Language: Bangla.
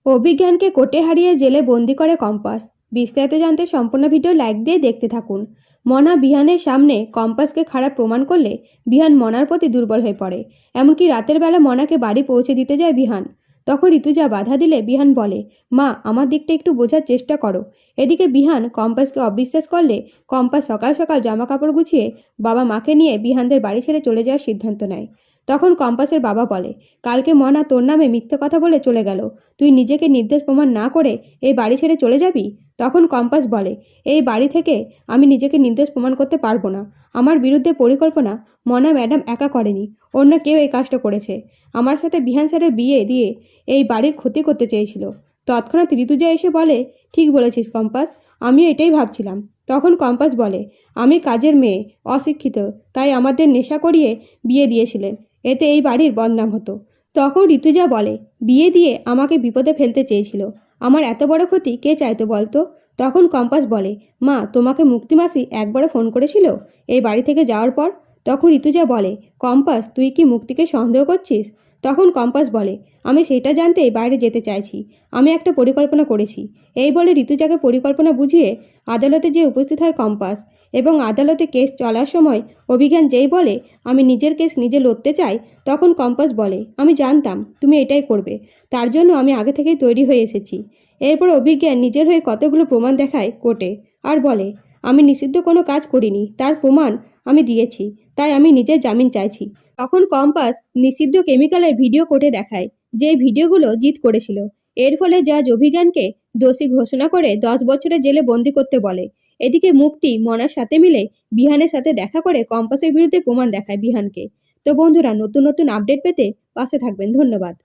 অভিজ্ঞানকে কোর্টে হারিয়ে জেলে বন্দি করে কম্পাস। বিস্তারিত জানতে সম্পূর্ণ ভিডিও লাইক দিয়ে দেখতে থাকুন। মনা বিহানের সামনে কম্পাসকে খারাপ প্রমাণ করলে বিহান মনার প্রতি দুর্বল হয়ে পড়ে। এমনকি রাতের বেলা মনাকে বাড়ি পৌঁছে দিতে যায় বিহান। তখন ঋতুজা বাধা দিলে বিহান বলে, মা আমার দিকটা একটু বোঝার চেষ্টা করো। এদিকে বিহান কম্পাসকে অবিশ্বাস করলে কম্পাস সকাল সকাল জামা কাপড় গুছিয়ে বাবা মাকে নিয়ে বিহানদের বাড়ি ছেড়ে চলে যাওয়ার সিদ্ধান্ত নেয়। তখন কম্পাসের বাবা বলে, কালকে মনা তোর নামে মিথ্যে কথা বলে চলে গেল, তুই নিজেকে নির্দোষ প্রমাণ না করে এই বাড়ি ছেড়ে চলে যাবি? তখন কম্পাস বলে, এই বাড়ি থেকে আমি নিজেকে নির্দোষ প্রমাণ করতে পারবো না। আমার বিরুদ্ধে পরিকল্পনা মনা ম্যাডাম একা করেনি, অন্য কেউ এই কাজটা করেছে। আমার সাথে বিহান স্যারের বিয়ে দিয়ে এই বাড়ির ক্ষতি করতে চেয়েছিল। তৎক্ষণাৎ ঋতুজা এসে বলে, ঠিক বলেছিস কম্পাস, আমিও এটাই ভাবছিলাম। তখন কম্পাস বলে, আমি কাজের মেয়ে, অশিক্ষিত, তাই আমাদের নেশা করিয়ে বিয়ে দিয়েছিলেন, এতে এই বাড়ির বদনাম হতো। তখন ঋতুজা বলে, বিয়ে দিয়ে আমাকে বিপদে ফেলতে চেয়েছিল, আমার এত বড় ক্ষতি কে চাইতো বলতো? তখন কম্পাস বলে, মা তোমাকে মুক্তিমাসি একবারও ফোন করেছিল এই বাড়ি থেকে যাওয়ার পর? তখন ঋতুজা বলে, কম্পাস তুই কি মুক্তিকে সন্দেহ করছিস? তখন কম্পাস বলে, আমি সেটা জানতেই বাইরে যেতে চাইছি, আমি একটা পরিকল্পনা করেছি। এই বলে ঋতুজাকে পরিকল্পনা বুঝিয়ে আদালতে যেয়ে উপস্থিত হয় কম্পাস। এবং আদালতে কেস চলার সময় অভিজ্ঞান যেই বলে, আমি নিজের কেস নিজে লড়তে চাই, তখন কম্পাস বলে, আমি জানতাম তুমি এটাই করবে, তার জন্য আমি আগে থেকেই তৈরি হয়ে এসেছি। এরপর অভিজ্ঞান নিজের হয়ে কতগুলো প্রমাণ দেখায় কোর্টে আর বলে, আমি নিষিদ্ধ কোনো কাজ করিনি, তার প্রমাণ আমি দিয়েছি, তাই আমি নিজের জামিন চাইছি। তখন কম্পাস নিষিদ্ধ কেমিক্যালের ভিডিও কোর্টে দেখায়, যে ভিডিওগুলো জিত করেছিল। এর ফলে জাজ অভিজ্ঞানকে দোষী ঘোষণা করে 10 বছরের জেলে বন্দি করতে বলে। এদিকে মুক্তি মনার সাথে মিলে বিহানের সাথে দেখা করে কম্পাসের বিরুদ্ধে প্রমাণ দেখায় বিহানকে। তো বন্ধুরা, নতুন নতুন আপডেট পেতে পাশে থাকবেন। ধন্যবাদ।